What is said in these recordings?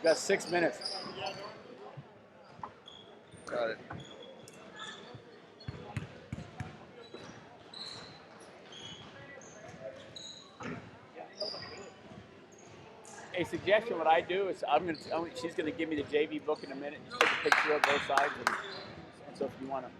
got 6 minutes. Got it. A suggestion: what I do is she's gonna give me the JV book in a minute. Just take a picture of both sides, and so if you want to.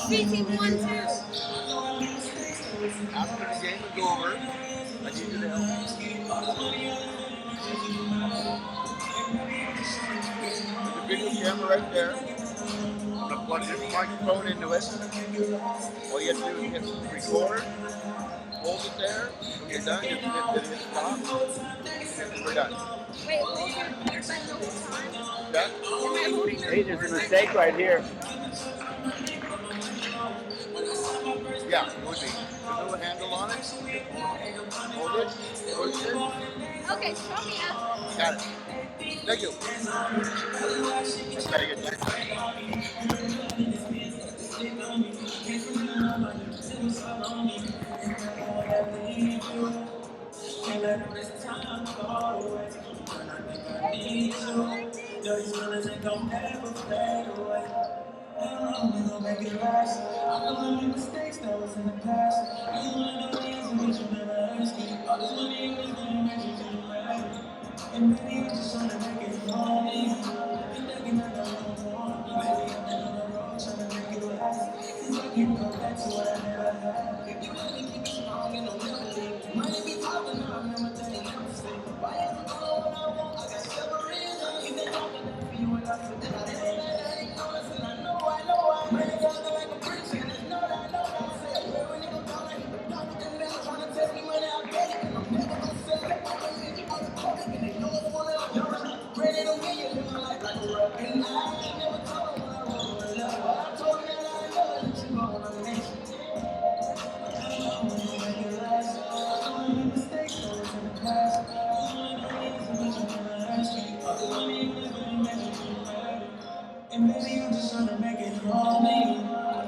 C-Team 1, 2. After the game is over, I need you to help me. There's a video camera right there. I'm going to plug this microphone into it. All you have to do is hit record, hold it there. When you're done, you hit stop. We're done. Wait, hold your button the whole time? Done? Hey, there's a mistake right here. Yeah, it would be. There's a little handle on it. Hold it. Push it. Okay, show me after. Got it. Thank you. Very good. And maybe I'm just trying to make it home. I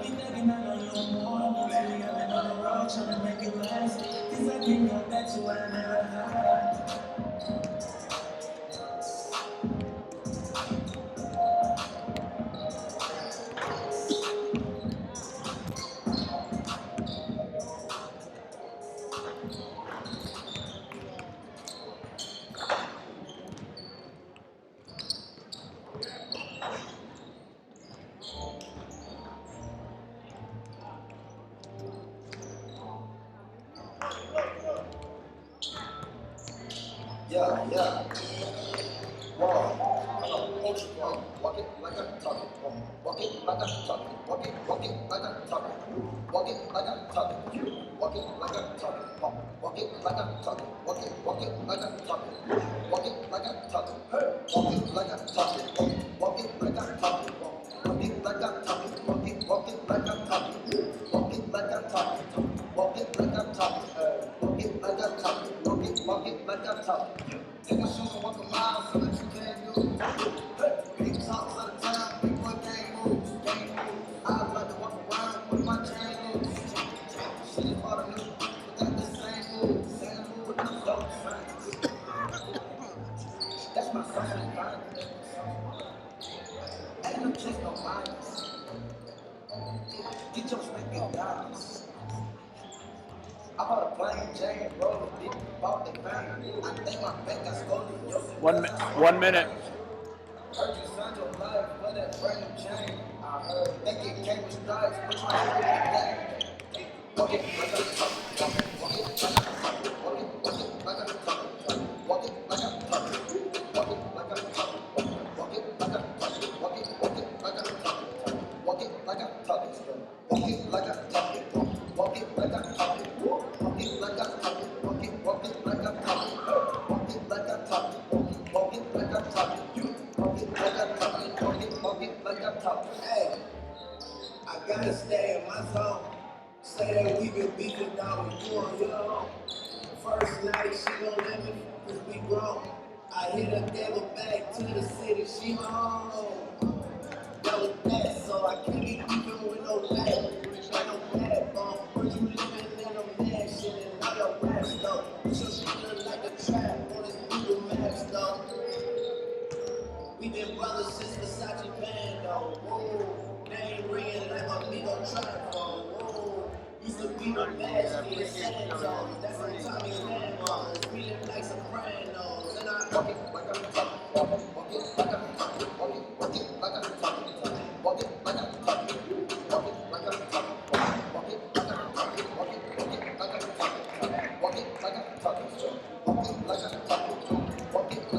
be thinking I know you more. Lately I've been on the road trying to make it last. Cause I can't go back to what I never had. Yeah. Wow. Ultra flow. Walk it like I talk it. Walk it like I talk it. Walk it like I talk it. Walk it like I talk it. Walk it like I talk it. Walk it like I talk it. Walk it like I talk it. Walk it like I talk it. Walk it like I talk it. Walk it like I talk it. Walk it like I talk it. Walk it like I talk it. Walk it like I talk it. Walk it like I talk it. Walk it like I talk it. Walk it like I talk it. Take my shoes and walk a mile so that you can't do. Big talks out of town, big boy gang moves. I'd like to walk around with my chain moves. Shit is all the new, but got the same move with the flow. That's my social environment. Ain't no chase, no minds. Get your spanking dollars. I bought a plain Jane, roll a deep, bought the vein. I think my bank got stolen. 1 minute. Walk it like a top. Walk it like a top. Walk it like a top. Walk it like a top. Walk it like a top. Walk it like a top. Walk it like a top. Walk it like a top. Walk it like a top. Walk it like a top. Walk it like a top. Walk it like a top. Walk it like a top. Walk it like a top. Walk it like a top. Walk it like a top. Hey, I gotta stay in my zone. Say that we been beefing down with you on your own. First night she gon' let me cause we grown. I hit her devil back to the city, she home. That was that, so I can't be beefing with no lad. Like no bad bone. First you living in a mansion and all your raps though. So she look like a trap on this Google Maps though. We been brothers since Versace Bando. Whoa, name ringing like my amigo trap phone. Whoa, used to be the nasty in San Antonio. That's when Tommy Lambos. We live like Sopranos. And I walk it like a top. Walk it like a top. Walk it like a top. Walk it like a top. Walk it like a top. Walk it like a top. Walk it like a top. Walk it like a top. Walk it like a top. Walk it like a top.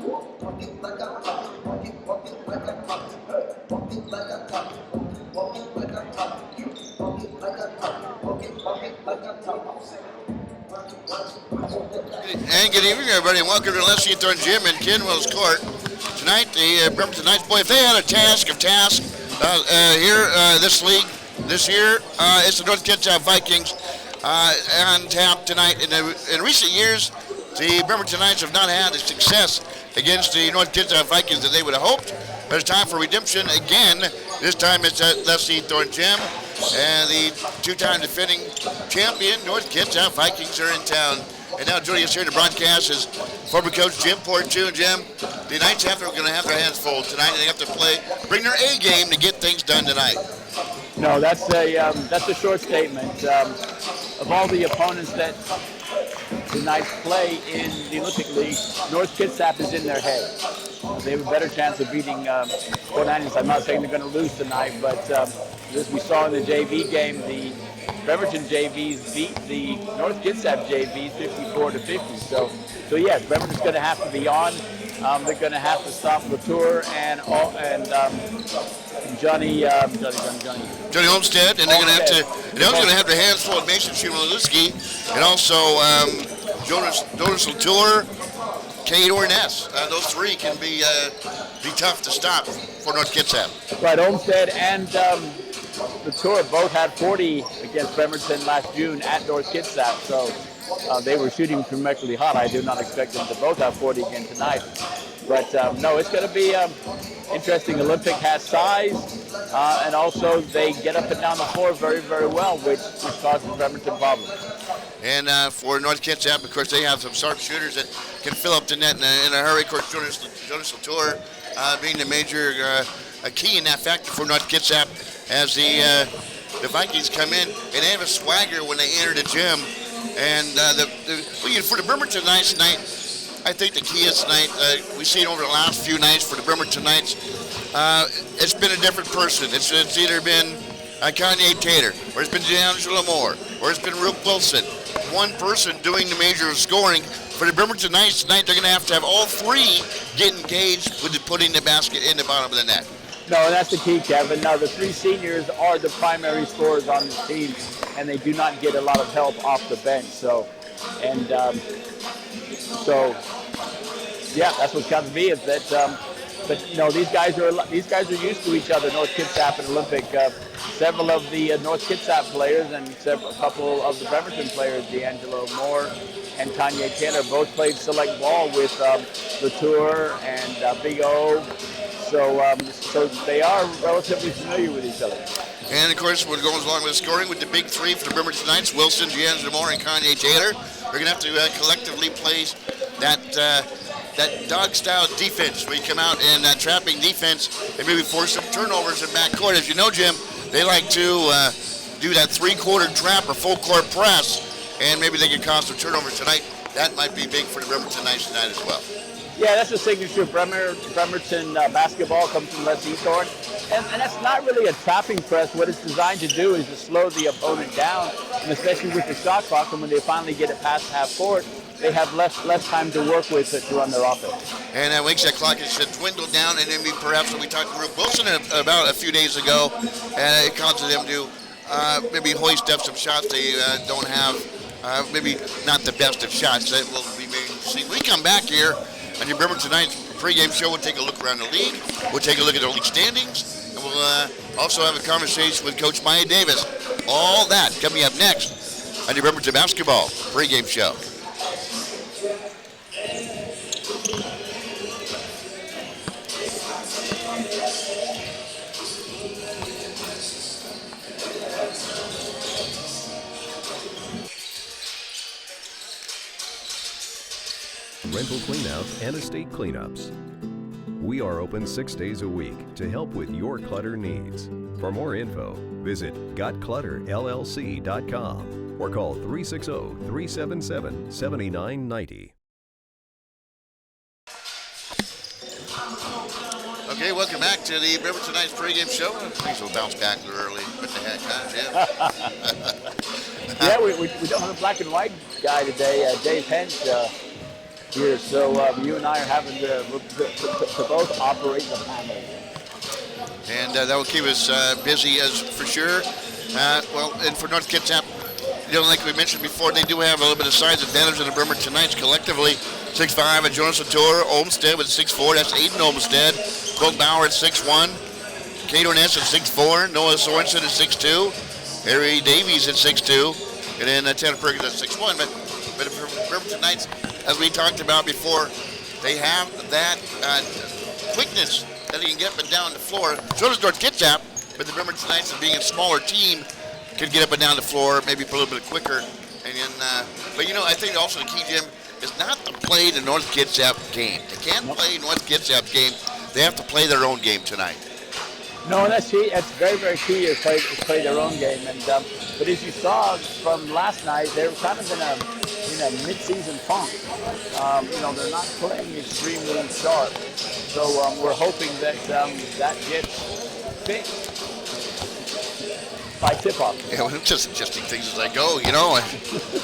Walk it like a top. Walk it like a top. Walk it like a top. Walk it like a top. Walk it like a top. Walk it like a top. And good evening, everybody, and welcome to Leslie Thorne Gym in Kenwell's Court. Tonight, the Bremerton Knights, boy, if they had a task here this league this year, it's the North Kitsap Vikings on tap tonight. In recent years, the Bremerton Knights have not had the success against the North Kitsap Vikings that they would have hoped. But it's time for redemption again. This time it's at Leslie Thorne Gym, and the two-time defending champion North Kitsap Vikings are in town. And now joining us here to broadcast is former coach Jim Portu. And Jim, the Knights are going to have their hands full tonight, and they have to bring their A game to get things done tonight. No, that's a short statement. Of all the opponents that the Knights play in the Olympic League, North Kitsap is in their head. They have a better chance of beating 49ers. I'm not saying they're going to lose tonight, but as we saw in the JV game, the Bremerton JVs beat the North Kitsap JVs 54-50. So yes, Bremerton's going to have to be on. They're going to have to stop Latour and Johnny Olmstead, and they're going to have to. They're also going to have their hands full of Mason Shumalewski, and also Jonas Latour, Cade Orness. Those three can be tough to stop for North Kitsap. Right, Olmstead and Latour both had 40 against Bremerton last June at North Kitsap, so they were shooting tremendously hot. I do not expect them to both have 40 again tonight. But no, it's going to be interesting. Olympic has size, and also they get up and down the floor very, very well, which causes Bremerton problems. And for North Kitsap, of course, they have some sharp shooters that can fill up the net in a hurry. Of course, Jonas Latour being the major key in that factor for North Kitsap as the Vikings come in, and they have a swagger when they enter the gym. And for the Bremerton Knights tonight, I think the key is tonight, we've seen over the last few nights for the Bremerton Knights, it's been a different person. It's either been Kanye Tater, or it's been D'Angelo Moore, or it's been Rook Wilson. One person doing the major scoring. For the Bremerton Knights tonight, they're going to have all three get engaged with putting the basket in the bottom of the net. No, and that's the key, Kevin. Now, the three seniors are the primary scorers on this team, and they do not get a lot of help off the bench. So yeah, that's what comes to me is that. But these guys are used to each other. North Kitsap and Olympic. Several of the North Kitsap players and a couple of the Bremerton players, D'Angelo Moore and Kanye Taylor, both played select ball with Latour and Big O. So they are relatively familiar with each other. And of course, what goes along with the scoring with the big three for the Bremerton Knights, Wilson, D'Angelo Moore, and Kanye Taylor, they're going to have to collectively play that dog-style defense where you come out and trapping defense and maybe force some turnovers in backcourt. As you know, Jim, they like to do that three-quarter trap or full-court press, and maybe they can cause some turnovers tonight. That might be big for the Bremerton Knights tonight as well. Yeah, that's the signature Bremerton basketball, comes from Leslie Thorne. and that's not really a trapping press. What it's designed to do is to slow the opponent down, and especially with the shot clock, and when they finally get it past half court, they have less time to work with to run their offense. And that makes that clock is dwindled down, and then perhaps when we talked to Rube Wilson about a few days ago, and it causes them to maybe hoist up some shots they don't have, maybe not the best of shots. That will be maybe seen. We come back here, and you remember tonight's pregame show, we'll take a look around the league, we'll take a look at the league standings, and we'll also have a conversation with Coach Maya Davis. All that coming up next on your Bremerton Basketball pregame show. Rental cleanouts and estate cleanups. We are open 6 days a week to help with your clutter needs. For more info, visit gotclutterllc.com or call 360-377-7990. Okay, welcome back to the Bremerton Knights pregame show. Things will bounce back a little early. What the heck, huh, Jim? Yeah, we don't have a black and white guy today, Dave Hentz. Here, so you and I are having to both operate the panel. And that will keep us busy as for sure. Well, and for North Kitsap, like we mentioned before, they do have a little bit of size advantage in the Bremerton Knights collectively. 6'5" at Jonas Latour, Olmsted with 6'4", that's Aiden Olmsted. Colt Bauer at 6'1", Cato Ness at 6'4", Noah Sorensen at 6'2", Harry Davies at 6'2", and then Tanner Perkins at 6'1". But for Bremerton Knights, as we talked about before, they have that quickness that they can get up and down the floor. So does North Kitsap, but the Bremerton Knights, being a smaller team, can get up and down the floor maybe a little bit quicker. And then, but I think also the key, Jim, is not to play the North Kitsap game. They can't play North Kitsap game. They have to play their own game tonight. No, that's key. That's very, very key to play their own game. And but as you saw from last night, they're kind of in a mid-season funk. They're not playing extremely sharp. So we're hoping that that gets fixed by tip-off. Yeah, well, I'm just adjusting things as I go.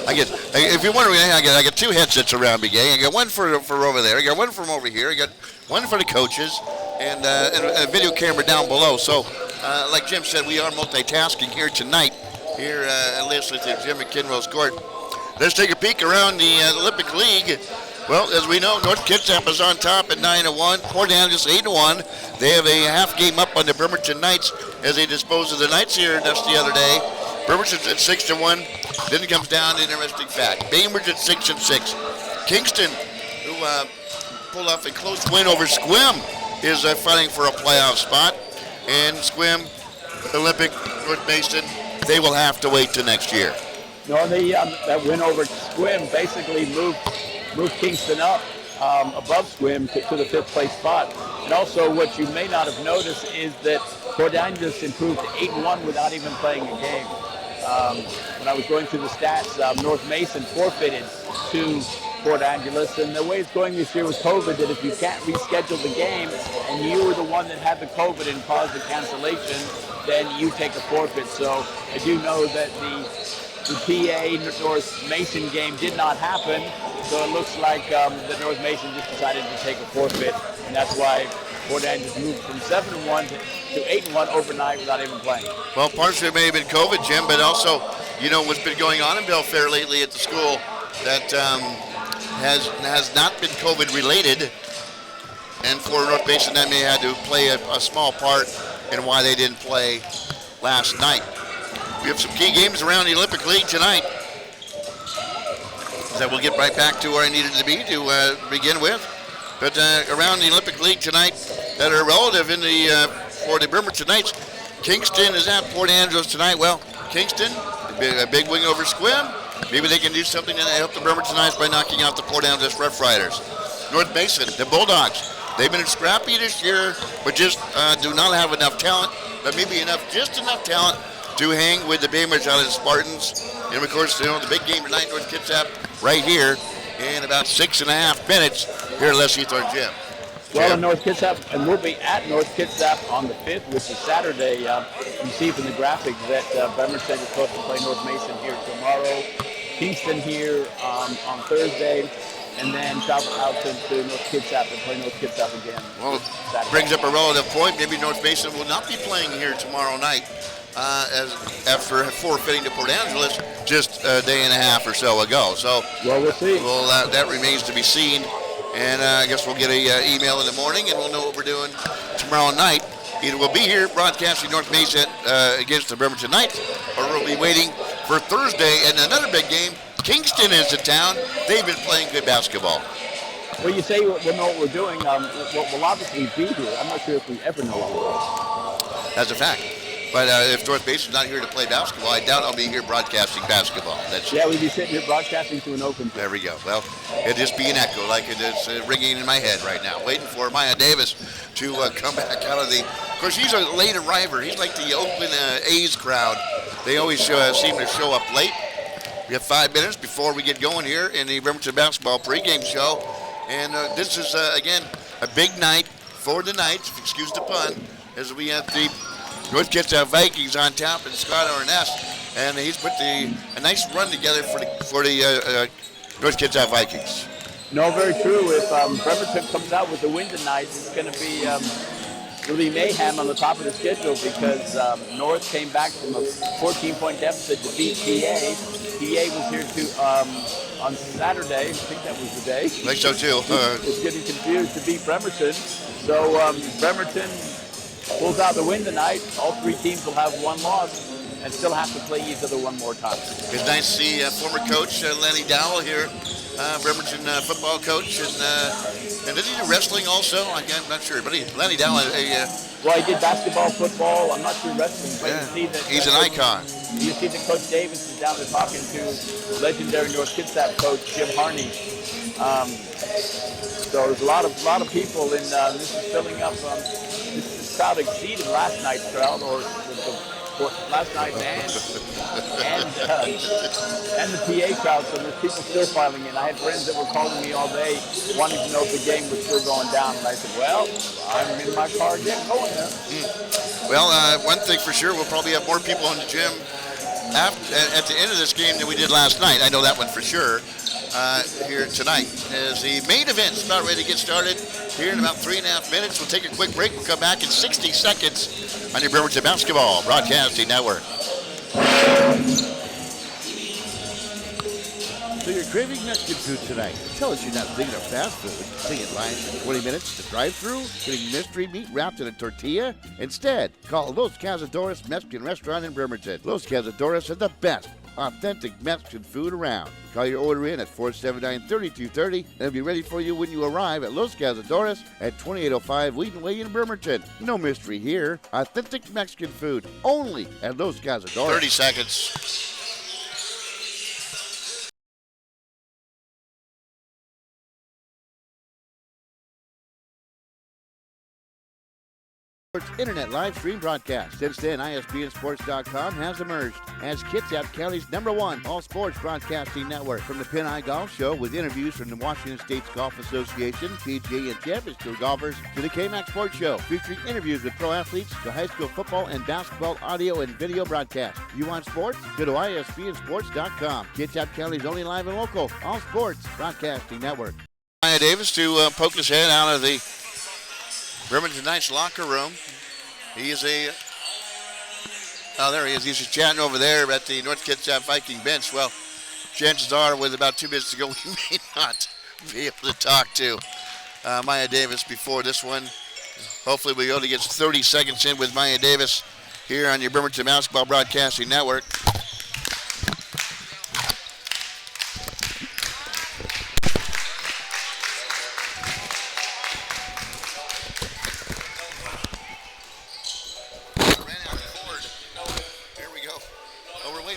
I get. If you're wondering, I got two headsets around me, gang. I got one for over there. I got one from over here. I got one for the coaches, and a video camera down below. So, like Jim said, we are multitasking here tonight. Here, listening to Jim McKinwell's court. Let's take a peek around the Olympic League. Well, as we know, North Kitsap is on top at 9-1. Port Angeles 8-1. They have a half game up on the Bremerton Knights as they dispose of the Knights here just the other day. Bremerton's at 6-1. Then it comes down to interesting fact. Bainbridge at 6-6. Kingston, who pulled off a close win over Squim, is fighting for a playoff spot. And Squim, Olympic, North Mason, they will have to wait till next year. No, that win over Squim basically moved Kingston up above Squim to the fifth place spot. And also what you may not have noticed is that Port Angeles improved to 8-1 without even playing a game. When I was going through the stats, North Mason forfeited to Port Angeles, and the way it's going this year with COVID, that if you can't reschedule the game and you were the one that had the COVID and caused the cancellation, then you take a forfeit. So I do know that the PA North Mason game did not happen, so it looks like the North Mason just decided to take a forfeit, and that's why Port Angeles moved from 7-1 to 8-1 overnight without even playing. Well, part of it may have been COVID, Jim, but also, what's been going on in Belfair lately at the school that has not been COVID related, and for North Mason that may have had to play a small part in why they didn't play last night. We have some key games around the Olympic League tonight that we'll get right back to where I needed to be to begin with. But around the Olympic League tonight that are relative for the Bremerton Knights, Kingston is at Port Angeles tonight. Well, Kingston, a big win over Squim. Maybe they can do something to help the Bremerton Knights by knocking out the Port Angeles Rough Riders. North Mason, the Bulldogs, they've been scrappy this year, but just do not have enough talent, but maybe just enough talent to hang with the Bainbridge out of the Spartans. And of course, the big game tonight, North Kitsap, right here in about 6.5 minutes here at Les Heathorne Gym. Well, in North Kitsap, and we'll be at North Kitsap on the 5th, which is Saturday. You see from the graphic that Bremerton is supposed to play North Mason here tomorrow, Kingston here on Thursday, and then travel out to North Kitsap and play North Kitsap again. Well, Saturday. brings up a relative point. Maybe North Mason will not be playing here tomorrow night, as after forfeiting to Port Angeles just a day and a half or so ago. So, well, we'll see. Well, that remains to be seen. And I guess we'll get a email in the morning, and we'll know what we're doing tomorrow night. Either we'll be here broadcasting North Mason against the Bremerton Knights, or we'll be waiting for Thursday and another big game. Kingston is in town. They've been playing good basketball. Well, you say we'll know what we're doing. We'll obviously be here. I'm not sure if we ever know what we're doing. That's a fact. But if North Mason's not here to play basketball, I doubt I'll be here broadcasting basketball. Yeah, we'd be sitting here broadcasting to an open. There we go. Well, it'd just be an echo, like it's ringing in my head right now, waiting for Maya Davis to come back out of the. Of course, he's a late arriver. He's like the Oakland A's crowd. They always seem to show up late. We have 5 minutes before we get going here in the Bremerton basketball pregame show, and this is again a big night for the Knights, excuse the pun, as we have the North Kitsap Vikings on top and Scott Arness, and he's put a nice run together for the North Kitsap Vikings. No, very true. If Bremerton comes out with the win tonight, it's going to be really mayhem on the top of the schedule because North came back from a 14-point deficit to beat PA. PA was here on Saturday. I think that was the day. I think so too. It's getting confused to beat Bremerton. So Bremerton pulls out the win tonight. All three teams will have one loss and still have to play each other one more time. It's nice to see former coach Lenny Dowell here, Bremerton football coach, and did he do wrestling also? I'm not sure, but Lenny Dowell. Well, he did basketball, football. I'm not sure wrestling, but you see that he's an icon. You see that Coach Davis is down there talking to legendary North Kitsap coach Jim Harney. So there's a lot of people, and this is filling up. This crowd exceeded last night's crowd, or last night and the PA crowd. So there's people still filing in. I had friends that were calling me all day, wanting to know if the game was still going down, and I said, "Well, I'm in my car getting going now." Well, one thing for sure, we'll probably have more people in the gym at the end of this game than we did last night. I know that one for sure. Here tonight as the main event is about ready to get started here in about 3.5 minutes. We'll take a quick break. We'll come back in 60 seconds on your Bremerton Basketball Broadcasting Network. So you're craving Mexican food tonight. Tell us you're not thinking of fast food. Sitting in line for 20 minutes to drive-through, getting mystery meat wrapped in a tortilla. Instead, call Los Cazadores Mexican Restaurant in Bremerton. Los Cazadores are the best authentic Mexican food around. Call your order in at 479-3230 and it'll be ready for you when you arrive at Los Cazadores at 2805 Wheaton Way in Bremerton. No mystery here. Authentic Mexican food only at Los Cazadores. 30 seconds. Internet live stream broadcast. Since then, ISBNSports.com has emerged as Kitsap County's #1 all-sports broadcasting network. From the Pin Eye Golf Show with interviews from the Washington States Golf Association, PGA and Champions Tour golfers, to the KMAX Sports Show featuring interviews with pro athletes, to high school football and basketball audio and video broadcast. You want sports? Go to ISBNSports.com. Kitsap County's only live and local all-sports broadcasting network. Maya Davis to poke his head out of the Bremerton Knights locker room. He is there he is. He's just chatting over there at the North Kitsap Viking bench. Well, chances are with about 2 minutes to go, we may not be able to talk to Maya Davis before this one. Hopefully we only get 30 seconds in with Maya Davis here on your Bremerton Basketball Broadcasting Network.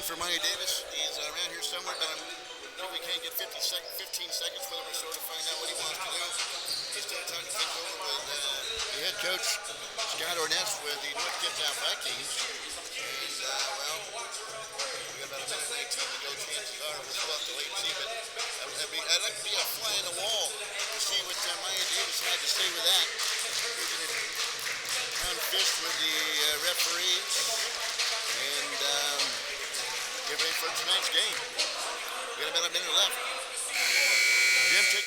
For Maya Davis, he's around here somewhere, but if we can't get 15 seconds with him or so to find out what he wants to do. He's still talking things over with the head coach, Scott Arness, with the North Kitsap Vikings. And, we got about a minute and 18 to go. Chances are we'll still have to wait and see, but I'd like to be a fly in the wall to see what Maya Davis had to say with that. of tonight's game. We got about a minute left. Jim, take.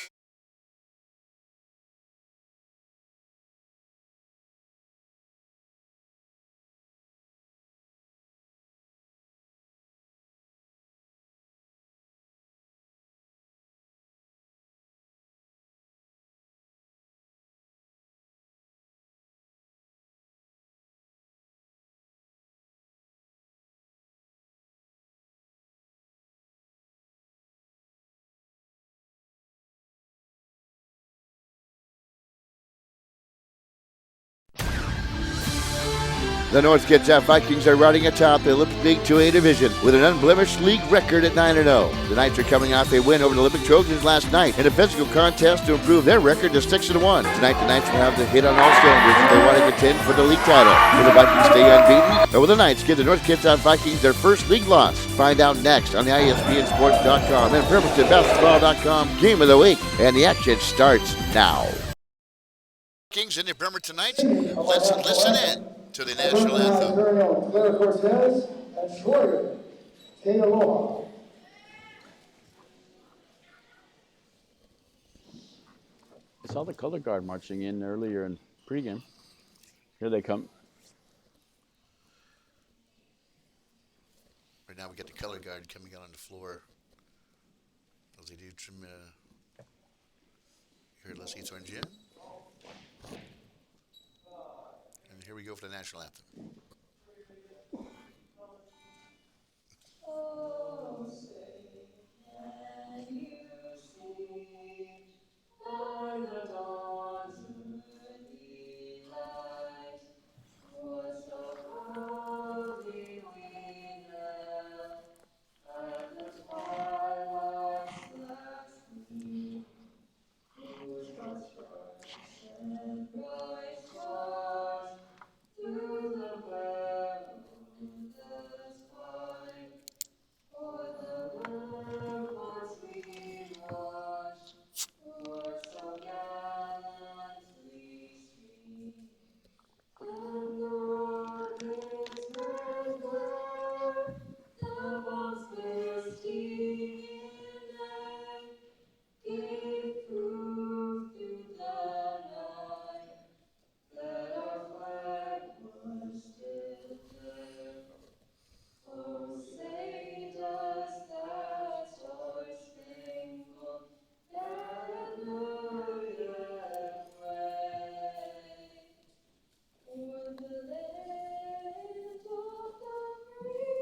The North Kitsap Vikings are riding atop the Olympic League 2A division with an unblemished league record at 9-0. The Knights are coming off a win over the Olympic Trojans last night in a physical contest to improve their record to 6-1. Tonight, the Knights will have to hit on all cylinders if they want to contend for the league title. Will the Vikings stay unbeaten, or will the Knights give the North Kitsap Vikings their first league loss? Find out next on the ISBNsports.com and PrimitedBasketball.com Game of the Week. And the action starts now. Vikings in the Bremer tonight. Let's listen in to the national anthem. Claire Cortez and Schroeder. Kate Aloha. I saw the color guard marching in earlier in pregame. Here they come. Right now we got the color guard coming out on the floor. As they do trim here at Les Eats Orange Gym. And here we go for the national anthem. Oh, say, can you see by the dawn's early light what so proudly we hailed at the twilight's last gleam, whose broad stripes and bright stars through the perilous fight, o'er the ramparts we watched, were so gallantly streamed, and the rocket's red glare, the bombs bursting in air, gave proof through the night that our flag was still there. Oh, say does that star-spangled banner yet wave o'er the land of the free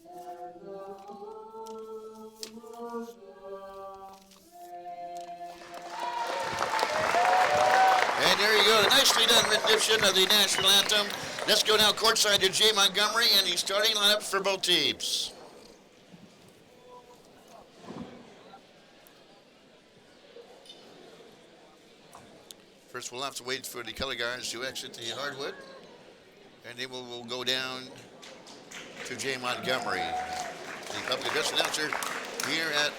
and the home of the brave? And there you go, a nicely done rendition of the national anthem. Let's go now courtside to Jay Montgomery and the starting lineup for both teams. First, we'll have to wait for the color guards to exit the hardwood, and then we'll go down to Jay Montgomery, the public address announcer here at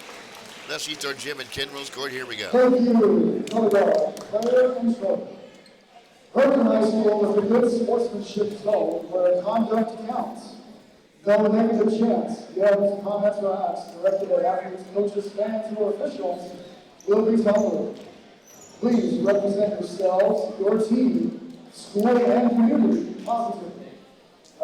Les Eats Orange Gym at Kenwell's Court. Here we go. Thank you, color guard, Claire and Schroeder. Bergen High School is a good sportsmanship zone where conduct counts. No negative chants, yells, comments, or acts directed at athletes, coaches, fans, or officials will be tolerated. Please represent yourselves, your team, school, and community positively.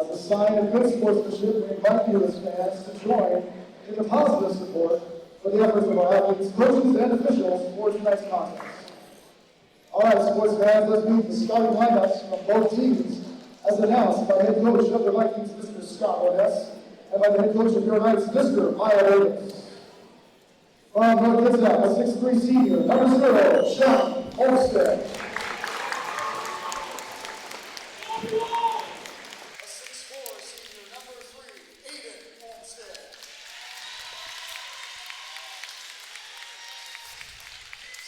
As a sign of good sportsmanship, we invite you as fans to join in the positive support for the efforts of our athletes, coaches, and officials for tonight's contest. All right, sports fans, let's meet the starting lineups from both teams as announced by head coach of the Vikings, Mr. Scott Odess, and by the head coach of your Knights, Mr. Maya Davis. From North Kitsap, a 6'3" senior, number 0, Sean Olmstead. A 6'4" senior, number 3, Aiden Olmstead.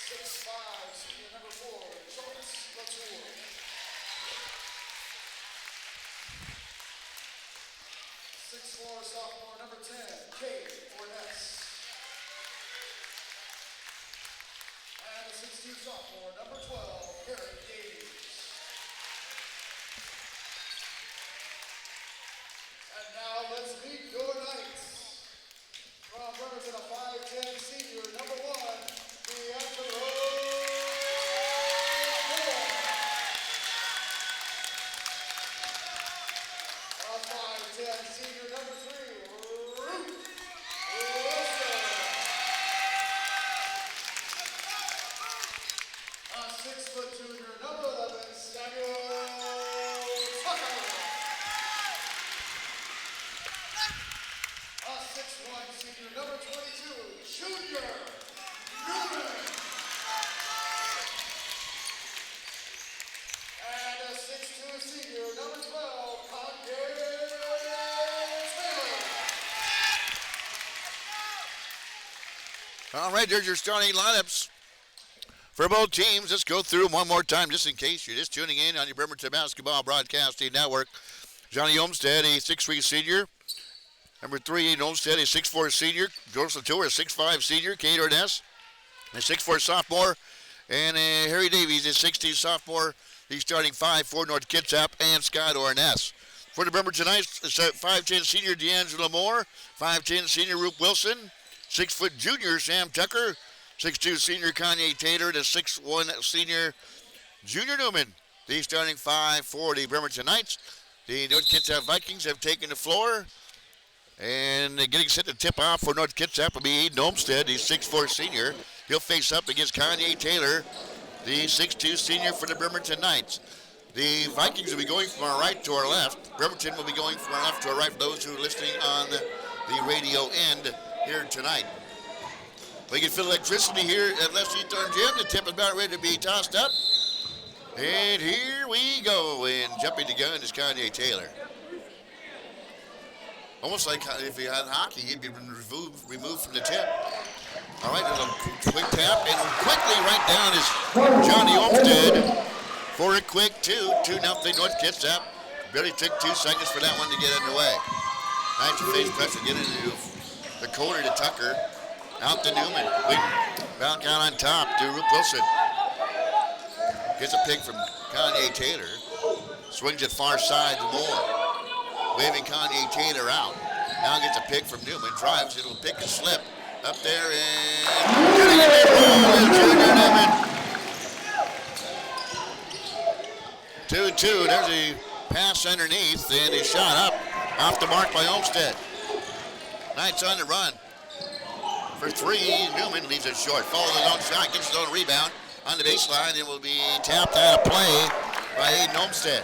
6'5", senior, number 4, Jonas Latour. 6'4", sophomore, number 10, Kate Orness. And a 6'2", sophomore, number 12, Eric Davies. And now let's meet your knights. From Bremerton, a 5'10" senior, number 1, D'Angelo Moore. A 5'10" senior, number 3, Ruth Wilson. A 6' junior, number 11, Samuel Tucker. A 6'1" senior, number 22, Junior Newman. And a 6'2" senior, number 12, Kanye Taylor. All right, there's your starting lineups for both teams. Let's go through them one more time just in case you're just tuning in on your Bremerton Basketball Broadcasting Network. Johnny Olmstead, a 6'3" senior. Number 3, Aiden Olmstead, a 6'4" senior. George Latour, a 6'5" senior. Kate Ordess, a 6'4" sophomore. And Harry Davies, a 6'2" sophomore. He's starting 5 for North Kitsap, and Scott Orness. For the Bremerton Knights, 5'10" senior D'Angelo Moore. 5'10" senior Ruth Wilson. 6' junior Sam Tucker. 6'2" senior Kanye Taylor, and a 6'1" senior Junior Newman. The starting 5 for the Bremerton Knights. The North Kitsap Vikings have taken the floor. And getting set to tip off for North Kitsap will be Aiden Olmstead, the 6'4" senior. He'll face up against Kanye Taylor, the 6'2" senior for the Bremerton Knights. The Vikings will be going from our right to our left. Bremerton will be going from our left to our right for those who are listening on the radio end here tonight. We can feel electricity here at Left Eastern Gym. The tip is about ready to be tossed up. And here we go. And jumping the gun is Kanye Taylor. Almost like if he had hockey, he'd be removed from the tip. All right, there's a quick tap, and quickly right down is Johnny Olmstead for a quick 2-0 North Kitsap. Barely took 2 seconds for that one to get underway. Nice to face pressure, get into the corner to Tucker. Out to Newman. Back out on top to Ruth Wilson. Gets a pick from Kanye Taylor. Swings it far side to Moore. Waving Kanye Taylor out. Now gets a pick from Newman. Drives. It'll pick and slip. Up there and getting it in. Junior Newman. 2-2. There's a pass underneath and a shot up off the mark by Olmstead. Knights on the run. For 3, Newman leaves it short. Follows his own shot, gets his own rebound on the baseline. It will be tapped out of play by Aiden Olmstead.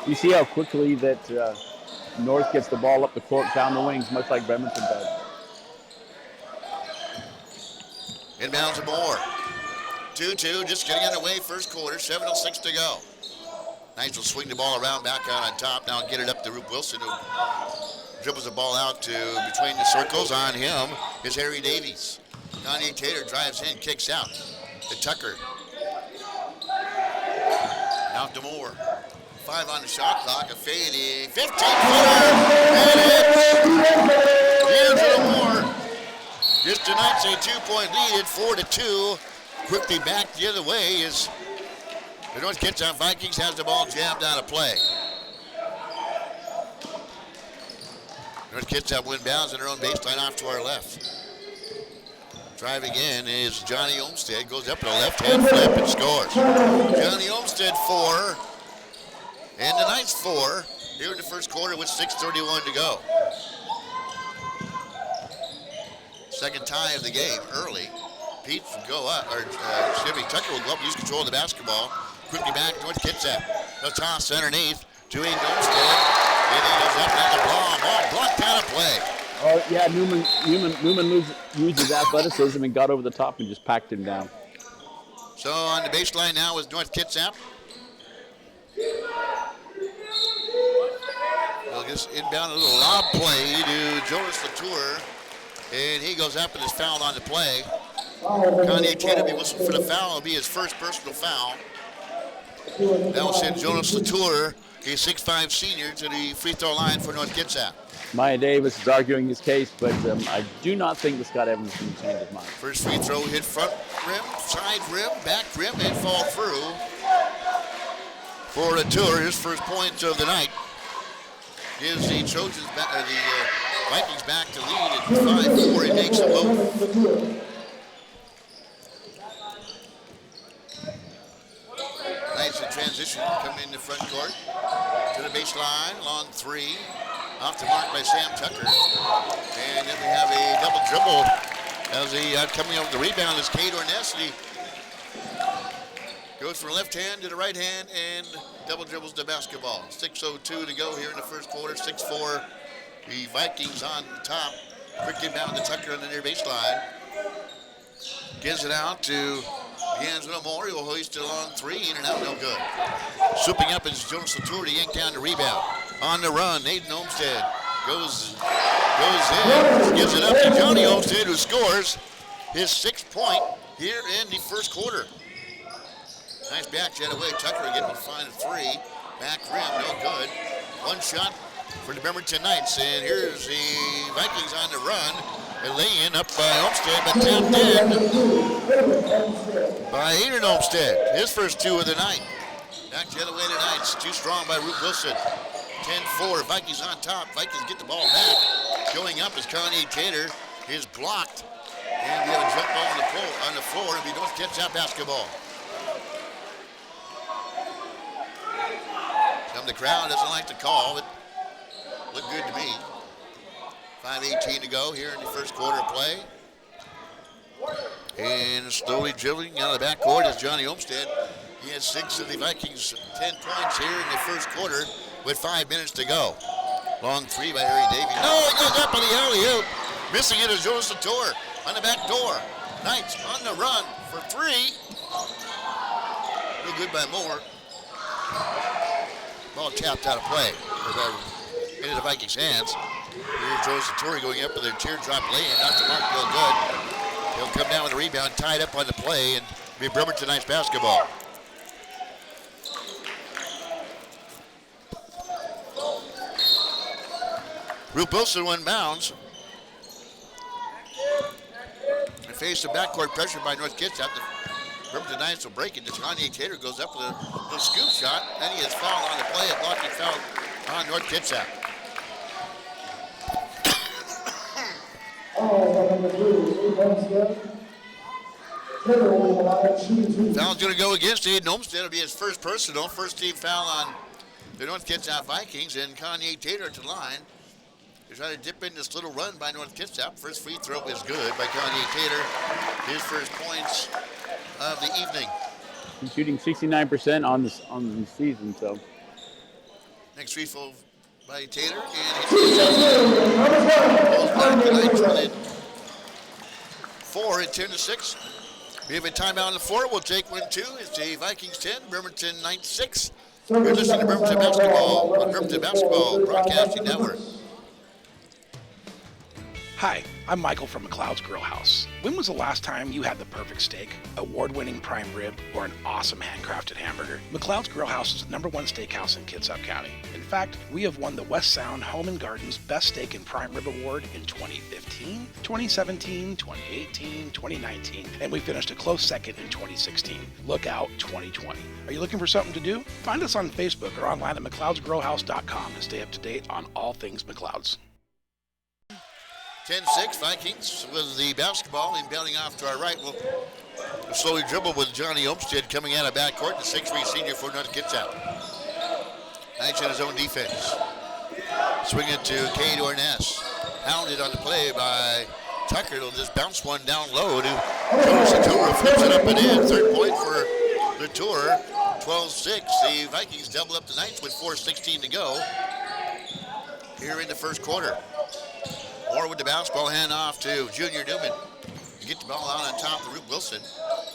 You see how quickly that North gets the ball up the court, down the wings, much like Bremerton does. Inbounds to Moore. 2-2, just getting underway first quarter, 7:06 to go. Knights will swing the ball around back out on top. Now get it up to Ruth Wilson, who dribbles the ball out to between the circles. On him is Harry Davies. Kanye Taylor drives in, kicks out to Tucker. Out to Moore. 5 on the shot clock, a fading 15-footer, and it's D'Angelo Moore. Just tonight's a 2-point lead at 4-2. Quickly back the other way is the North Kitsap Vikings has the ball jammed out of play. North Kitsap win bounds in their own baseline off to our left. Driving in is Johnny Olmstead, goes up to the left-hand flip and scores. Johnny Olmstead 4, and the Knights 4 here in the first quarter with 6:31 to go. Second tie of the game early. Pete will go up, or Tucker will go up and use control of the basketball. Quickly back towards Kitsap. The toss underneath to Aiden Olmstead. And he goes up and the ball blocked out of play. Oh yeah, Newman used his athleticism and got over the top and just packed him down. So on the baseline now is North Kitsap. Well, just inbound a little lob play to Jonas Latour. And he goes up and is fouled on the play. Kanye Taylor be whistled for the foul. It'll be his first personal foul. That will send Jonas Latour, a 6'5" senior, to the free throw line for North Kitsap. Maya Davis is arguing his case, but I do not think that Scott Evans can change his mind. First free throw hit front rim, side rim, back rim, and fall through for Latour, his first points of the night. gives the Trojans back, the Vikings back to lead at 5-4. He makes a move. Nice in transition, coming in the front court to the baseline, long three, off the mark by Sam Tucker. And then we have a double dribble as he coming up with the rebound is Cade Orness. He goes from left hand to the right hand and double dribbles the basketball. 6:02 to go here in the first quarter. 6-4. The Vikings on top. Quick inbound to Tucker on the near baseline. Gives it out to D'Angelo Moore. He'll hoist it along three. In and out, no good. Swooping up is Jonas Latour to yank down the rebound. On the run, Nathan Olmstead goes in. Gives it up to Johnny Olmstead, who scores his 6th point here in the first quarter. Nice back jet away. Tucker getting to find a three. Back rim, no good. One shot for the Bremerton Knights. And here's the Vikings on the run. A lay-in up by Olmstead, but tapped in by Aiden Olmstead. His first 2 of the night. Back jet away to Knights. Too strong by Root Wilson. 10-4. Vikings on top. Vikings get the ball back. Going up is Kanye Tater. Is blocked. And we have a jump ball on the floor. And we don't catch that basketball. The crowd doesn't like the call, but looked good to me. 5:18 to go here in the first quarter of play. And slowly dribbling out of the backcourt is Johnny Olmstead. He has 6 of the Vikings' 10 points here in the first quarter with 5 minutes to go. Long three by Harry Davies. No, he goes up on the alley-oop. Missing it is Jonas Latour on the back door. Knights on the run for 3. No good by Moore. Ball tapped out of play into the Vikings' hands. Here's Jonas Latour going up with a teardrop lay-in. Not to mark, real good. He'll come down with a rebound, tied up on the play, and be Bremerton Knights basketball. Roop Wilson went bounds. And faced some backcourt pressure by North Kitsap. The Bremerton Knights will break it. Kanye Tater goes up with a little scoop shot, and he is fouled on the play. A blocking foul on North Kitsap. Foul's going to go against Aiden Olmstead. It'll be his first personal, first team foul on the North Kitsap Vikings, and Kanye Tater to the line. They're trying to dip in this little run by North Kitsap. First free throw is good by Kanye Tater. His first points of the evening. He's shooting 69% on the season, so. Next free throw by Tater, and he's within 4 at 10-6. We have a timeout on the floor. We'll take 1-2. It's the Vikings 10, Bremerton Knights 6. You're listening to Bremerton Basketball on Bremerton Basketball Broadcasting Network. Hi, I'm Michael from McLeod's Grill House. When was the last time you had the perfect steak, award-winning prime rib, or an awesome handcrafted hamburger? McLeod's Grill House is the #1 steakhouse in Kitsap County. In fact, we have won the West Sound Home and Gardens Best Steak and Prime Rib Award in 2015, 2017, 2018, 2019, and we finished a close second in 2016. Look out 2020. Are you looking for something to do? Find us on Facebook or online at mcleodsgrillhouse.com to stay up to date on all things McLeod's. 10-6, Vikings with the basketball inbounding off to our right. We'll slowly dribble with Johnny Olmstead coming out of backcourt, the 6'3" senior for North Kitsap. Knights in his own defense. Swing it to Cade Orness. Hounded on the play by Tucker. It'll just bounce one down low to Jonas Latour. Flips it up and in. 3rd point for Latour. 12-6. The Vikings double up the Knights with 4:16 to go here in the first quarter. Moore with the basketball, hand off to Junior Newman. You get the ball out on top of Root Wilson.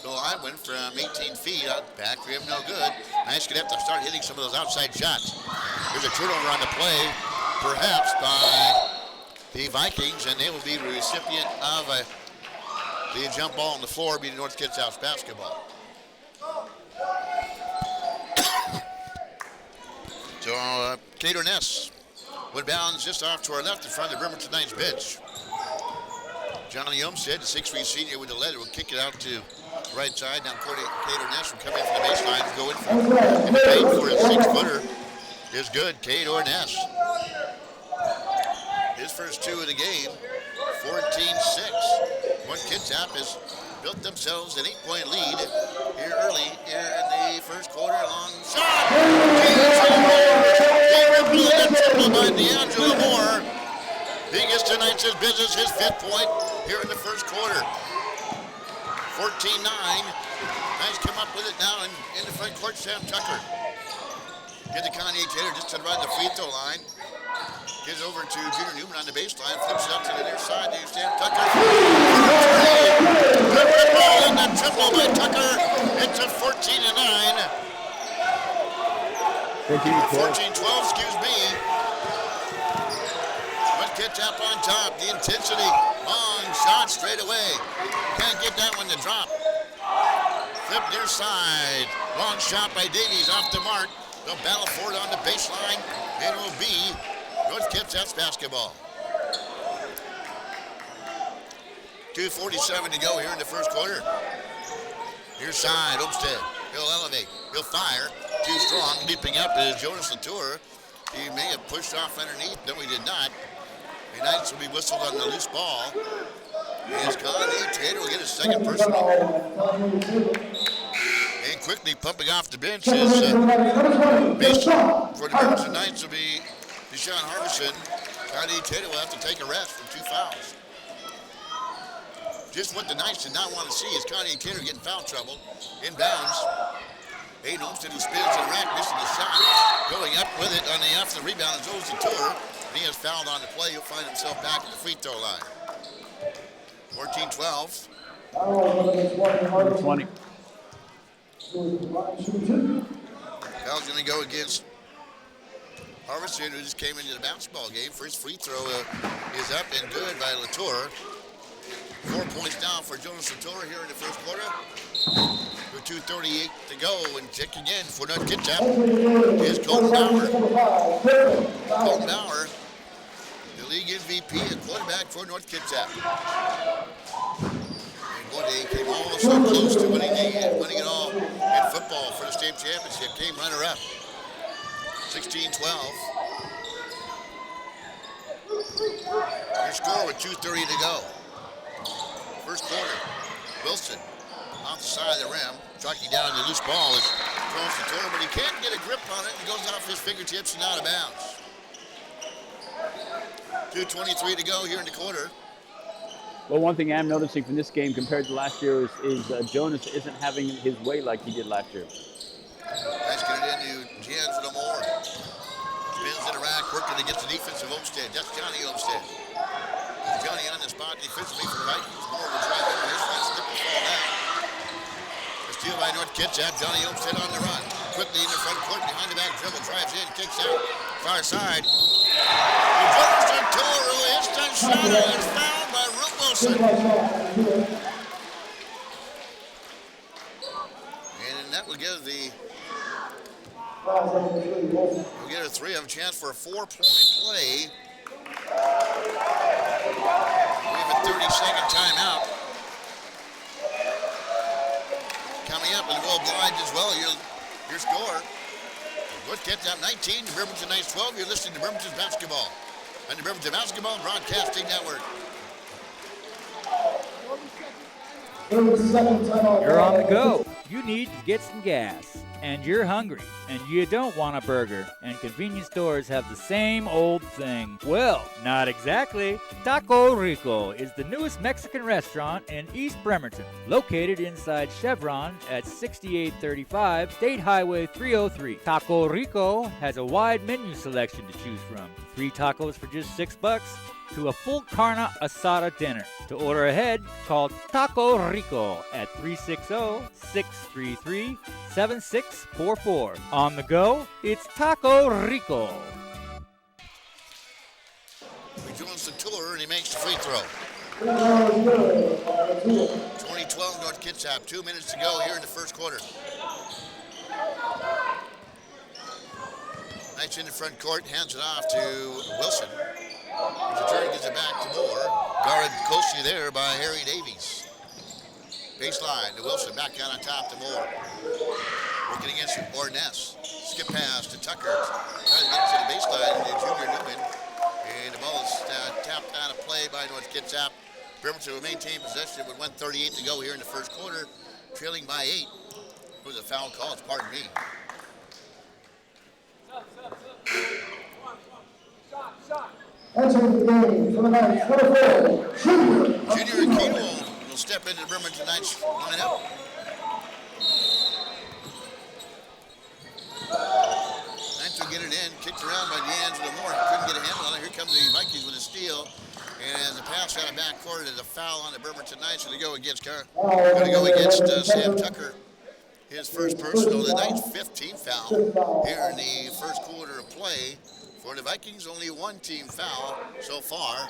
So I went from 18 feet out back rim, no good. Knights could have to start hitting some of those outside shots. There's a turnover on the play, perhaps by the Vikings, and they will be the recipient of the jump ball on the floor, being North Kitsap's basketball. So Cade Orness went bounds just off to our left in front of the Bremerton Knights bench. Johnny Olmstead, the 6'3" senior with the lead, will kick it out to the right side. Now Cade Orness will come in from the baseline, go in the paint for a 6-footer. Is good. Cade Orness His first two of the game, 14-6. North Kitsap has built themselves an 8-point lead here early here in the first quarter. Long shot! David blew that triple by D'Angelo Moore. Biggest tonight's his business, his 5th point here in the first quarter. 14-9. Nice come up with it now in the front court, Sam Tucker. Get to Kanye Taylor just to the right of the free throw line. Gives over to Junior Newman on the baseline. Flips it up to the near side to Sam Tucker. And that triple by Tucker. It's a 14-9. 14-12, excuse me. But Kitsap on top. The intensity. Long shot straight away. Can't get that one to drop. Flip near side. Long shot by Davies off the mark. They'll battle for it on the baseline. It will be North Kitsap's basketball. 2:47 to go here in the first quarter. Near side, Olmsted. He'll elevate. He'll fire. Too strong. Leaping up is Jonas Latour. He may have pushed off underneath. No, he did not. The Knights will be whistled on the loose ball. As Connie Taylor will get his second personal. And quickly pumping off the bench is for the Bremerton Knights will be Deshaun Harbison. Connie Taylor will have to take a rest for 2 fouls. Just what the Knights did not want to see is Connie Taylor getting foul trouble. Inbounds. Hayden Olmsted, who spins in the rack, missing the shot. Going up with it on the off the rebound is Oz Latour. He has fouled on the play. He'll find himself back at the free throw line. 14-12. 20. Foul's going to go against Harbison, who just came into the basketball game. First free throw is up and good by Latour. 4 points down for Jonas Latour here in the first quarter. With 2:38 to go, and check again for North Kitsap is Colton Bauer. Colton Bauer, the league MVP and quarterback for North Kitsap. And one day came all so close to winning it all in football for the state championship. Came runner-up. 16-12. Your score with 2:30 to go. First quarter. Wilson off the side of the rim, tracking down the loose ball is thrown to Latour, but he can't get a grip on it. It goes off his fingertips and out of bounds. 2:23 to go here in the quarter. Well, one thing I'm noticing from this game compared to last year is Jonas isn't having his way like he did last year. Nice get it into D'Angelo Moore. Spins in the rack, working against the defense of Olmsted. That's Johnny Olmsted. Johnny on the spot defensively for the Vikings. Moore will try to his right slip and fall down. A steal by North Kitsap. Johnny Olmsted on the run. Quickly in the front court, behind the back dribble, drives in, kicks out, far side. Jonas Latour, who hits that shot, is fouled by Rook Wilson. And that will give we'll get a three of a chance for a 4-point play. We have a 30-second timeout. Coming up, and go blind as well. Your score. North Kitsap 19, the Bremerton Knights 12. You're listening to Bremerton's Basketball on the Bremerton Basketball Broadcasting Network. You're on the go. You need to get some gas, and you're hungry, and you don't want a burger, and convenience stores have the same old thing. Well, not exactly. Taco Rico is the newest Mexican restaurant in East Bremerton, located inside Chevron at 6835 State Highway 303. Taco Rico has a wide menu selection to choose from. 3 tacos for just $6 to a full carne asada dinner. To order ahead, call Taco Rico at 360-633-7644. On the go, it's Taco Rico. He joins the tour and he makes the free throw. 2012 North Kitsap, 2 minutes to go here in the first quarter. Knights in the front court, hands it off to Wilson. Return gives it back to Moore. Guarded closely there by Harry Davies. Baseline to Wilson, back out on top to Moore. Working against Orness. Skip pass to Tucker. Trying to get to the baseline to Junior Newman. play by North Kitsap. Bremerton will maintain possession with 1:38 to go here in the first quarter, trailing by 8. It was a foul call, pardon me. Entering the game for the Knights, number 4, Junior Aquino will step into Bremerton tonight's lineup. Knights will get it in, kicked around by D'Angelo Moore. Couldn't get a handle on it. Here comes the Vikings with a steal. And the pass out of backcourt is a foul on the Bremerton Knights. Going to go against Sam Tucker. His first personal, the Knights' 15th foul here in the first quarter of play. For the Vikings, only one team foul so far.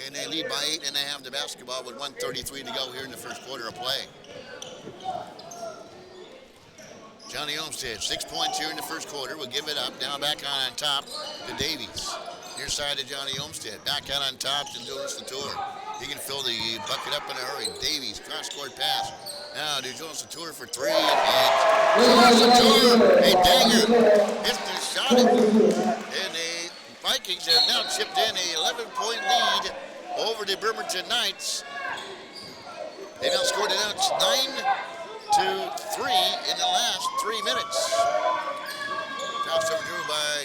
And they lead by 8 and they have the basketball with 1:33 to go here in the first quarter of play. Johnny Olmsted, 6 points here in the first quarter. Will give it up. Now back on top to Davies. Near side to Johnny Olmsted. Back out on top to Jonas Latour. He can fill the bucket up in a hurry. Davies, cross-court pass. Now to Jonas Latour for 3. And Jonas Latour, a dagger. Hits the shot. And the Vikings have now chipped in a 11-point lead over the Bremerton Knights. They now scored it out 9-3 in the last 3 minutes. Pass overdue by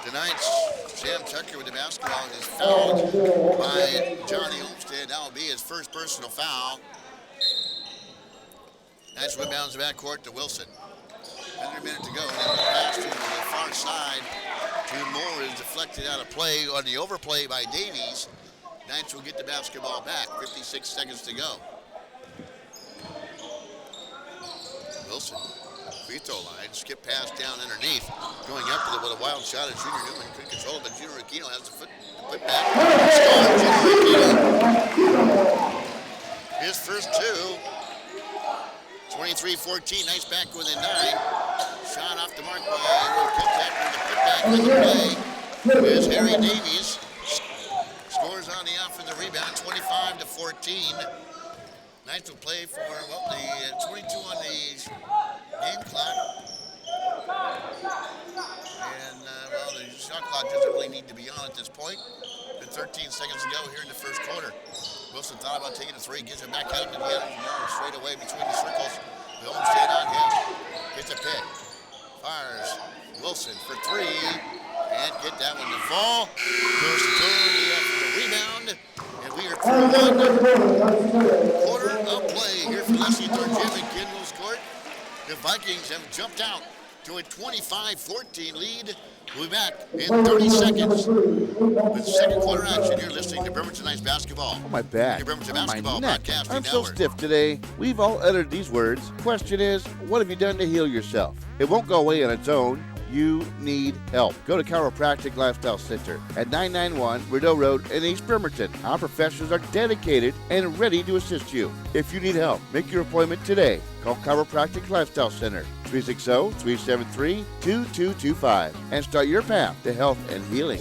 the Knights. Sam Tucker with the basketball is fouled by Johnny Olmsted. That will be his first personal foul. Knights rebounds the backcourt to Wilson. Under a minute to go. And the pass to the far side to Moore is deflected out of play on the overplay by Davies. Knights will get the basketball back. 56 seconds to go. Wilson, free throw line, skip pass down underneath. Going up with a wild shot at Junior Newman. Couldn't control it, but Junior Aquino has the foot back. Score, Junior Aquino. His first two. 23-14, nice back within 9. Shot off the mark by Kitsap with the putback on the play. Here's Harry Davies. Scores on the offensive rebound, 25-14. Knights will play for the 22 on the game clock. And, the shot clock doesn't really need to be on at this point. Been 13 seconds to go here in the first quarter. Wilson thought about taking a 3, gives it back out to the other. Straight away between the circles. The Olmsted on him. Gets a pick. Fires. Wilson for 3. And get that one to fall. Goes to the rebound. And we are through 1 quarter of play here for Leslie Thornton in Kendall's court. The Vikings have jumped out to a 25-14 lead. We'll be back in 30 seconds with second quarter action. You're listening to Bremerton Knights basketball. Oh, my back. Your Bremerton Oh, basketball my neck. broadcasting I'm so network. stiff today. We've all uttered these words. Question is, what have you done to heal yourself? It won't go away on its own. You need help. Go to Chiropractic Lifestyle Center at 991 Rideau Road in East Bremerton. Our professionals are dedicated and ready to assist you. If you need help, make your appointment today. Call Chiropractic Lifestyle Center 360-373-2225 and start your path to health and healing.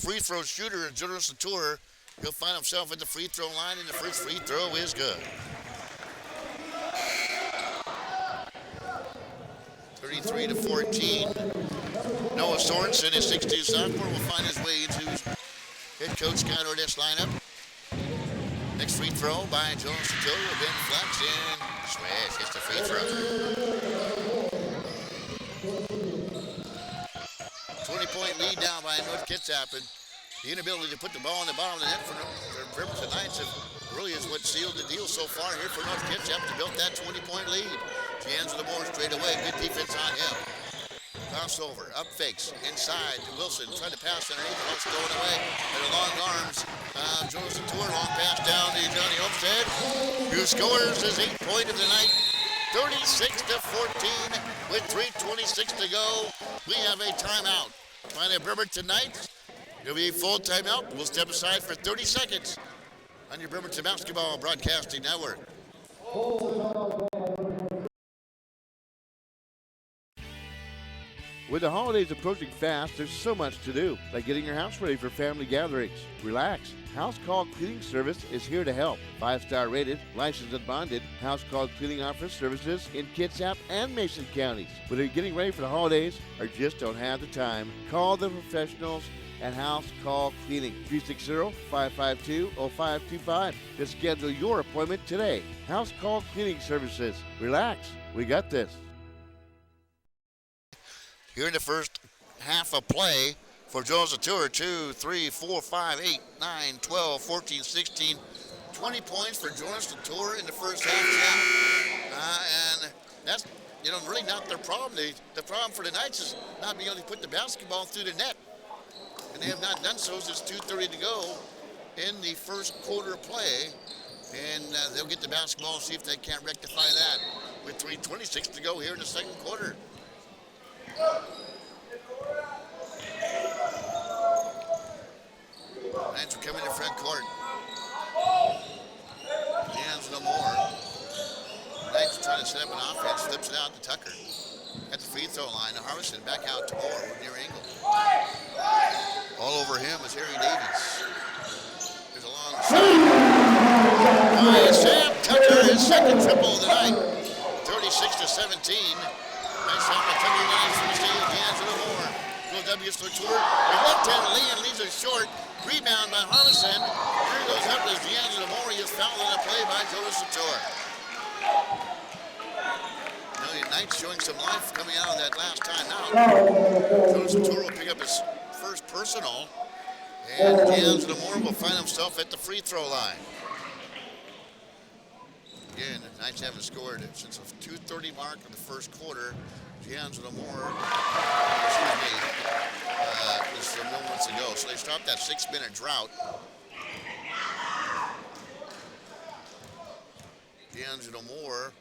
free throw shooter, Jonas Latour. He'll find himself at the free throw line, and the first free throw is good. 33-14. Noah Sorensen, his 6'2" sophomore, will find his way into head coach Scott Ordess lineup. Next free throw by Jonas Latour. Ben Flex in. Swish, hits the free throw. 20-point lead now by North Kitsap, and the inability to put the ball in the bottom of the net for Bremerton Knights really is what sealed the deal so far here for North Kitsap to build that 20-point lead. D'Angelo Moore straight away, good defense on him. Crossover, up fakes, inside to Wilson, trying to pass underneath, ball's going away. And the long arms, Jonas Latour, long pass down to Johnny Olmsted, who scores his 8th point of the night. 36-14 with 3:26 to go. We have a timeout by the Bremerton Knights. It'll be a full timeout. We'll step aside for 30 seconds on your Bremerton Basketball Broadcasting Network. With the holidays approaching fast, there's so much to do, like getting your house ready for family gatherings. Relax. House Call Cleaning Service is here to help. 5-star rated, licensed and bonded, House Call Cleaning offers services in Kitsap and Mason counties. Whether you're getting ready for the holidays or just don't have the time, call the professionals at House Call Cleaning. 360-552-0525 to schedule your appointment today. House Call Cleaning Services. Relax. We got this. Here in the first half of play for Jonas Latour, 2, 3, 4, 5, 8, 9, 12, 14, 16, 20 points for Jonas Latour in the first half. And that's, really not their problem. The problem for the Knights is not being able to put the basketball through the net. And they have not done so since 2:30 to go in the first quarter of play. And they'll get the basketball and see if they can't rectify that with 3:26 to go here in the second quarter. Knights are coming to front court. Hands no more. Knights are trying to set up an offense, flips it out to Tucker. At the free throw line, to Harvison, back out to Moore, near angle. All over him is Harry Davies. There's a long shot. By Sam Tucker, his second triple of the night. 36-17. Nice shot by Tucker Williams from the steal. D'Angelo Moore. Goes W. Latour. The left-handed lead leaves it short. Rebound by Harvison. Here goes up as D'Angelo Moore. He is fouled in a play by Jonas Latour. The Knights showing some life coming out of that last time out. Jonas Latour will pick up his first personal. And D'Angelo Moore will find himself at the free throw line. Again, the Knights haven't scored since the 2:30 mark of the first quarter. D'Angelo Moore, this is moments ago. So they stopped that 6-minute drought. D'Angelo Moore.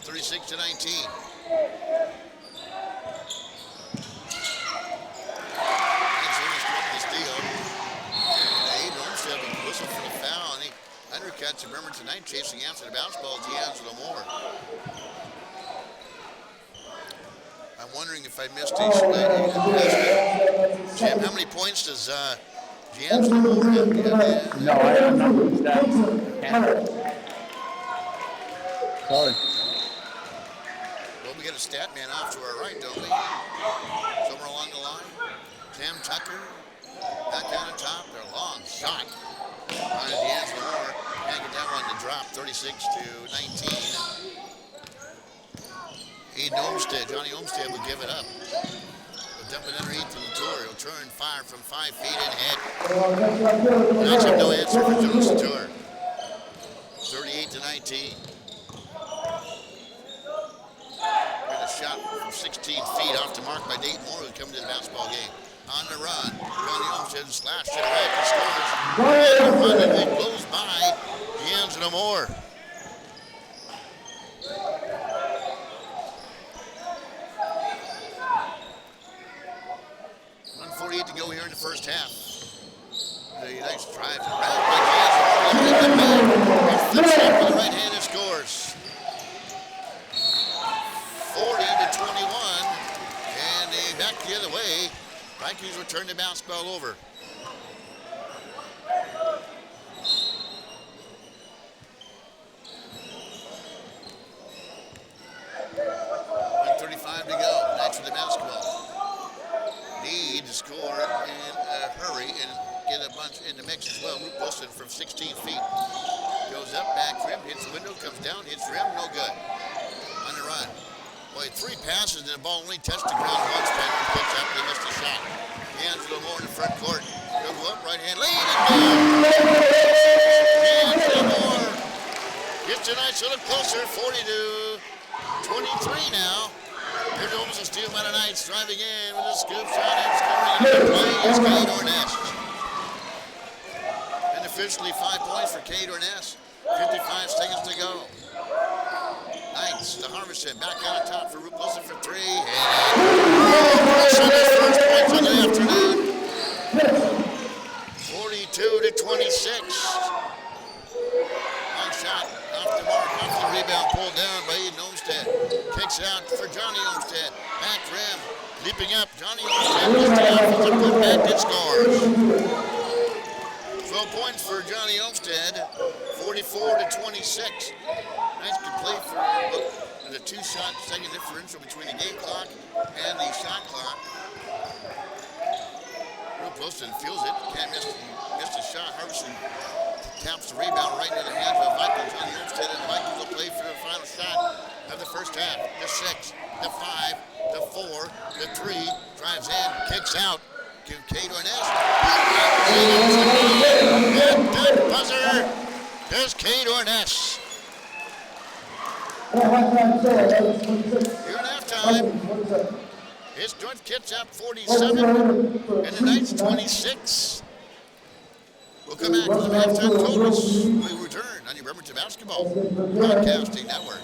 36-19. Undercuts of Bremerton tonight, chasing after the bounce ball, D'Angelo Moore. I'm wondering if I missed these. Jim, how many points does D'Angelo Moore have? No, I'm not doing that. Sorry. Well, we got a stat man off to our right, don't we? Somewhere along the line. Sam Tucker, back down the top. Their long shot. D'Angelo Moore can't get that one to drop. 36-19. Aiden Olmsted, Johnny Olmsted would give it up. He'll dump it underneath to Latour. He'll turn, fire from 5 feet and hit. Knights have no answer for Jonas Latour. 38-19. Here's a shot from 16 feet off the mark by Dayton Moore, who's coming to the basketball game. On the run, Johnny Olmsted slash to the right and scores. And the run, and it goes by D'Angelo Moore. .148 to go here in the first half. The Knights drive around by D'Angelo Moore. He flips it up with the right hand and scores. Vikings return the basketball over. 1:35 to go. Knights with the basketball. Need to score in a hurry and get a bunch in the mix as well. Luke Wilson from 16 feet. Goes up, back rim, hits window, comes down, hits rim, no good. On the run. Boy, 3 passes and the ball only touched the ground once. Penguin picks up and he missed a shot. D'Angelo Moore in the front court. He'll go up, right hand, lay it down. D'Angelo Moore gets a nice little closer, 42-23 now. Here's almost a steal by the Knights, driving in with a scoop shot and scoring. And the play is Cade Orness. And officially 5 points for Cade Orness. 55 seconds to go. Knights to Harvison, back out on top for Roop Wilson for 3. And Wilson his first points of the afternoon. 42-26. Long shot off the mark, off the rebound, pulled down by Eden Olmsted. Kicks out for Johnny Olmsted. Back rim, leaping up. Johnny Olmsted with the offensive putback and scores. 12 points for Johnny Olmsted. 44-26. Knights could play for the 2-shot second differential between the game clock and the shot clock. Roop Wilson feels it. Can't miss a shot. Harbison taps the rebound right into the hands of Vikings. Johnny Olmsted, and the Vikings will play for the final shot of the first half. The 6, the 5, the 4, the 3. Drives in, kicks out. To Cade Orness. And that buzzer is Cade Orness. Here at halftime, it's North Kitsap 47 and the Knights 26. We'll come back to the halftime totals when we return on your Bremerton Basketball Broadcasting Network.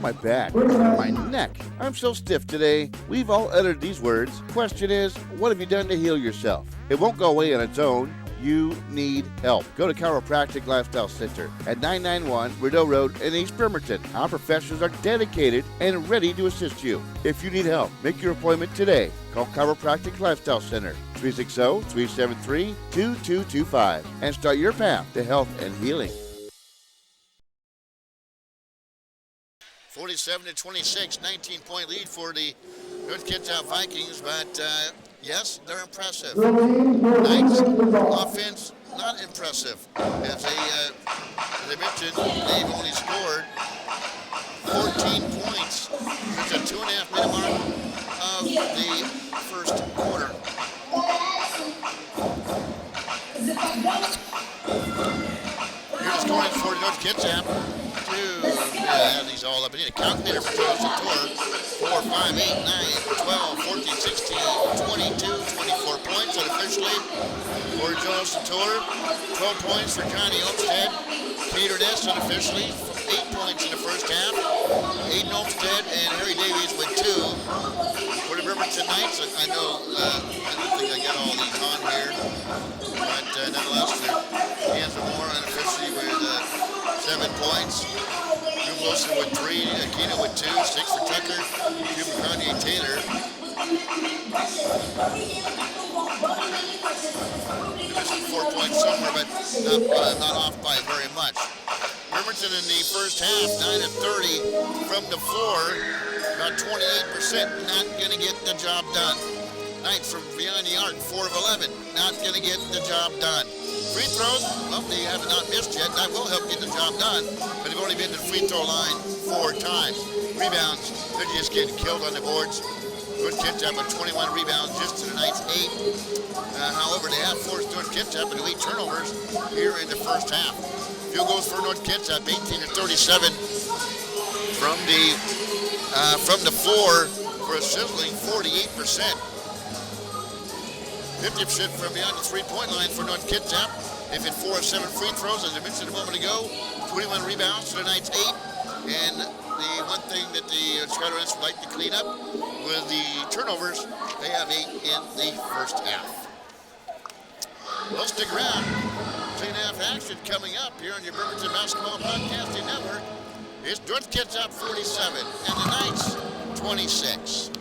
My back, my neck. I'm so stiff today. We've all uttered these words. Question is, what have you done to heal yourself? It won't go away on its own. You need help. Go to Chiropractic Lifestyle Center at 991 Rideau Road in East Bremerton. Our professionals are dedicated and ready to assist you. If you need help, make your appointment today. Call Chiropractic Lifestyle Center 360-373-2225 and start your path to health and healing. 47-26, 19-point lead for the North Kitsap Vikings, but yes, they're impressive. Knights offense, not impressive. As I mentioned, they've only scored 14 points. It's a 2.5-minute mark of the first quarter. Here's the scoring for North Kitsap. Have these all up. I need a calculator for Joe Sator. 4, 5, 8, 9, 12, 14, 16, 22, 24 points unofficially for Joe Sator. 12 points for Johnny Olmsted. Cade Orness unofficially, 8 points in the first half. Aiden Olmsted and Harry Davies with 2. For the Bremerton Knights, I know, I don't think I got all these on here, but nonetheless, D'Angelo Moore unofficially with 7 points. Drew Wilson with 3, Aquino with 2, 6 for Tucker, Cuban Kanye Taylor. Missing 4 points somewhere, but not off by very much. Bremerton in the first half, 9 of 30 from the floor, about 28%, not going to get the job done. Knights from beyond the arc, 4 of 11, not going to get the job done. Free throws, well, they have not missed yet. That will help get the job done, but they've only been to the free throw line 4 times. Rebounds, they're just getting killed on the boards. North Kitsap with 21 rebounds, just to the Knights 8. However, they have forced North Kitsap into 8 turnovers here in the first half. Field goals for North Kitsap, 18 of 37 from the floor for a sizzling 48%. 50% from beyond the three-point line for North Kitsap. They've hit 4 of 7 free throws, as I mentioned a moment ago. 21 rebounds to the Knights 8. And the one thing that the Skylanders would like to clean up with the turnovers, they have 8 in the first half. Well, stick around. Second half action coming up here on your Bremerton Basketball Broadcasting Network. It's North Kitsap 47 and the Knights 26.